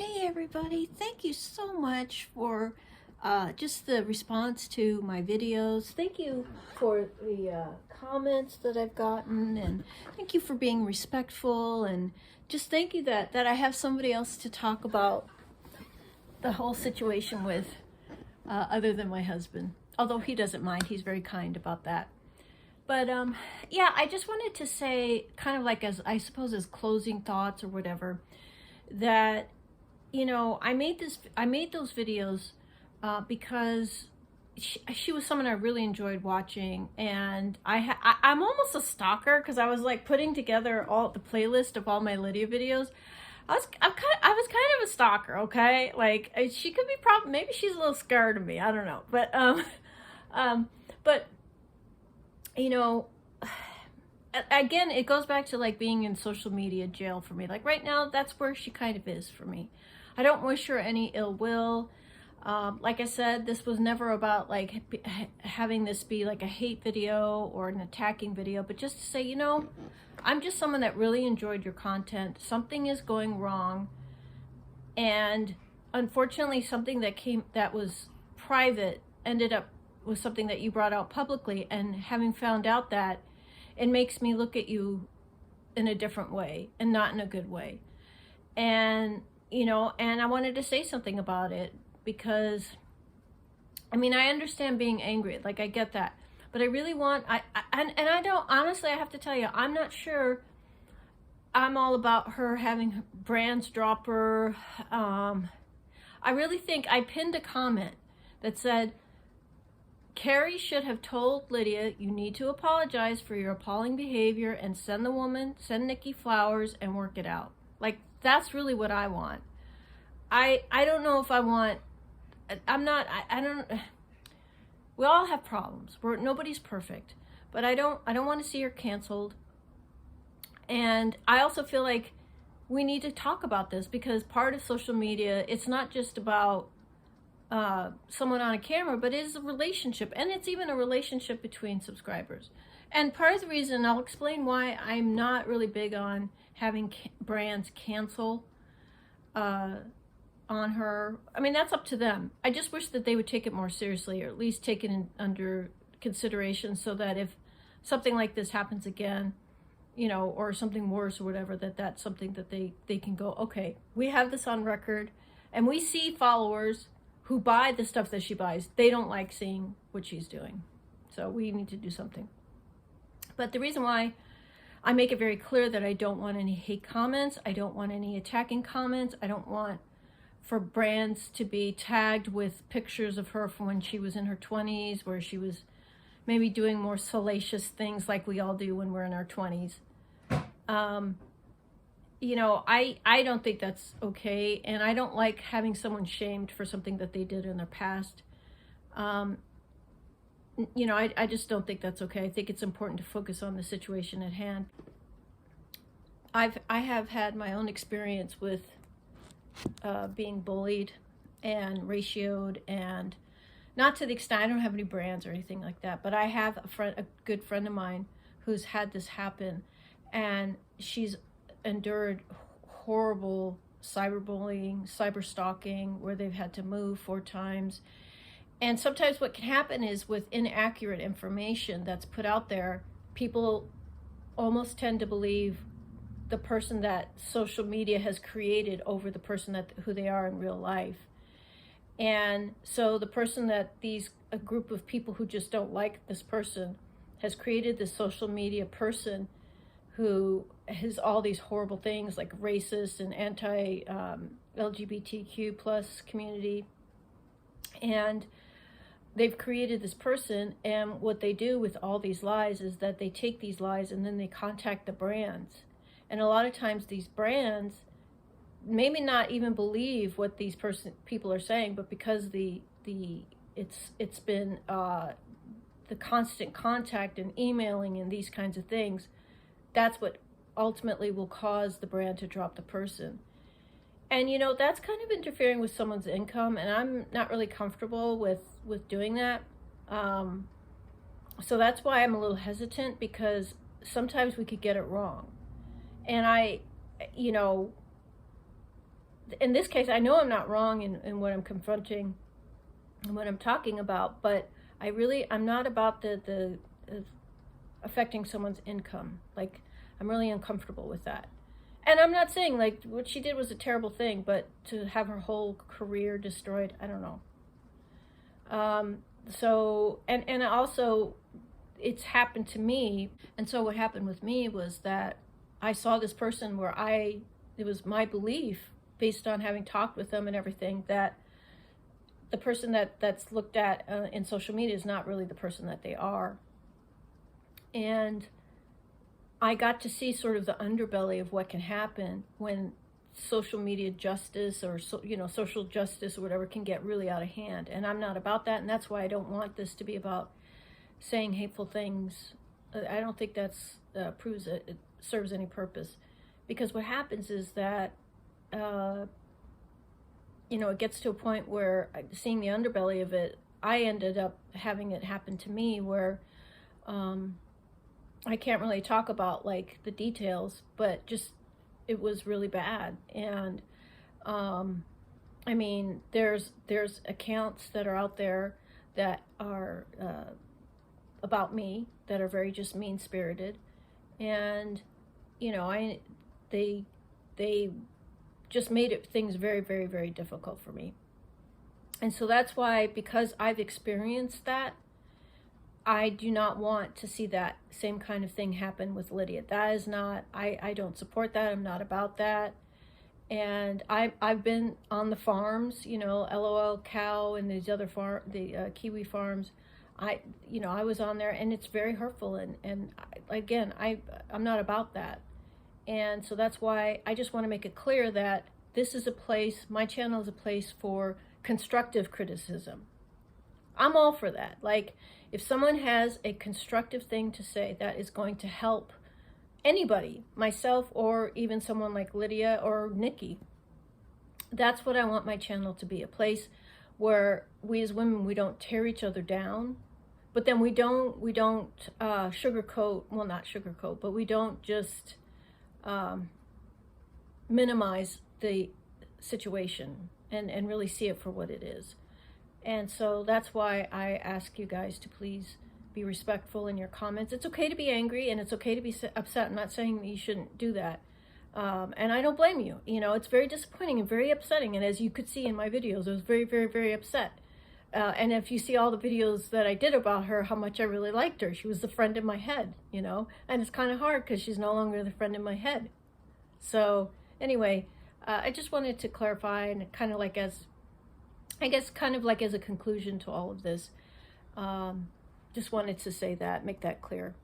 Hey everybody, thank you so much for just the response to my videos. Thank you for the comments that I've gotten, and thank you for being respectful, and just thank you that I have somebody else to talk about the whole situation with other than my husband. Although he doesn't mind, he's very kind about that. But yeah, I just wanted to say, kind of like as I suppose as closing thoughts or whatever, that I made those videos because she was someone I really enjoyed watching, and I'm almost a stalker because I was like putting together all the playlist of all my Lydia videos. I was kind of a stalker, okay? Like she could be maybe she's a little scared of me. I don't know, but but again, it goes back to like being in social media jail for me. Like right now, that's where she kind of is for me. I don't wish her any ill will. Like I said, this was never about like having this be like a hate video or an attacking video, but just to say, I'm just someone that really enjoyed your content. Something is going wrong. And unfortunately, something that was private ended up with something that you brought out publicly. And having found out that, it makes me look at you in a different way and not in a good way. And and I wanted to say something about it because, I understand being angry, like I get that, but I really want, and I don't, honestly, I have to tell you, I'm not sure I'm all about her having brands drop her. I really think I pinned a comment that said, Carrie should have told Lydia, you need to apologize for your appalling behavior and send Nikki flowers and work it out. Like, that's really what I want. I don't know if I want, we all have problems. Nobody's perfect, but I don't want to see her canceled. And I also feel like we need to talk about this because part of social media, it's not just about someone on a camera, but it is a relationship, and it's even a relationship between subscribers. And part of the reason, I'll explain why I'm not really big on having brands cancel on her. That's up to them. I just wish that they would take it more seriously, or at least take it under consideration, so that if something like this happens again, or something worse or whatever, that's something that they can go, okay, we have this on record, and we see followers who buy the stuff that she buys. They don't like seeing what she's doing. So we need to do something. But the reason why I make it very clear that I don't want any hate comments, I don't want any attacking comments, I don't want for brands to be tagged with pictures of her from when she was in her 20s, where she was maybe doing more salacious things like we all do when we're in our 20s. I don't think that's okay, and I don't like having someone shamed for something that they did in their past. I just don't think that's okay. I think it's important to focus on the situation at hand. I have had my own experience with being bullied and ratioed, and not to the extent, I don't have any brands or anything like that, but I have a good friend of mine who's had this happen, and she's endured horrible cyberbullying, cyber stalking, where they've had to move 4 times. And sometimes what can happen is, with inaccurate information that's put out there, people almost tend to believe the person that social media has created over the person who they are in real life. And so the person that a group of people who just don't like this person has created, this social media person who has all these horrible things like racist and anti-LGBTQ plus community. And they've created this person, and what they do with all these lies is that they take these lies and then they contact the brands. And a lot of times these brands maybe not even believe what these people are saying, but because it's been the constant contact and emailing and these kinds of things, that's what ultimately will cause the brand to drop the person. And that's kind of interfering with someone's income, and I'm not really comfortable with doing that. So that's why I'm a little hesitant, because sometimes we could get it wrong. And in this case, I know I'm not wrong in what I'm confronting and what I'm talking about, but I'm not about the affecting someone's income. Like, I'm really uncomfortable with that. And I'm not saying like what she did was a terrible thing, but to have her whole career destroyed, I don't know. And also, it's happened to me. And so what happened with me was that I saw this person where it was my belief, based on having talked with them and everything, that the person that's looked at in social media is not really the person that they are. And I got to see sort of the underbelly of what can happen when social media justice or social justice or whatever can get really out of hand. And I'm not about that, and that's why I don't want this to be about saying hateful things. I don't think that's proves it serves any purpose, because what happens is that it gets to a point where, seeing the underbelly of it, I ended up having it happen to me where I can't really talk about like the details, but just it was really bad. And I mean, there's accounts that are out there that are about me that are very just mean-spirited, and they just made things very, very, very difficult for me. And so that's why, because I've experienced that, I do not want to see that same kind of thing happen with Lydia. That is not, I don't support that. I'm not about that. And I've been on the farms, LOL Cow and these other Kiwi farms. I was on there, and it's very hurtful. And again, I'm not about that. And so that's why I just want to make it clear that this is a place, my channel is a place for constructive criticism. I'm all for that. Like, if someone has a constructive thing to say that is going to help anybody, myself, or even someone like Lydia or Nikki, that's what I want my channel to be. A place where we as women, we don't tear each other down, but then we don't sugarcoat, well, not sugarcoat, but we don't just minimize the situation and really see it for what it is. And so that's why I ask you guys to please be respectful in your comments. It's okay to be angry, and it's okay to be upset. I'm not saying that you shouldn't do that. And I don't blame you. It's very disappointing and very upsetting. And as you could see in my videos, I was very, very, very upset. And if you see all the videos that I did about her, how much I really liked her. She was the friend in my head, and it's kind of hard because she's no longer the friend in my head. So anyway, I just wanted to clarify, and kind of like as a conclusion to all of this, just wanted to say that, make that clear.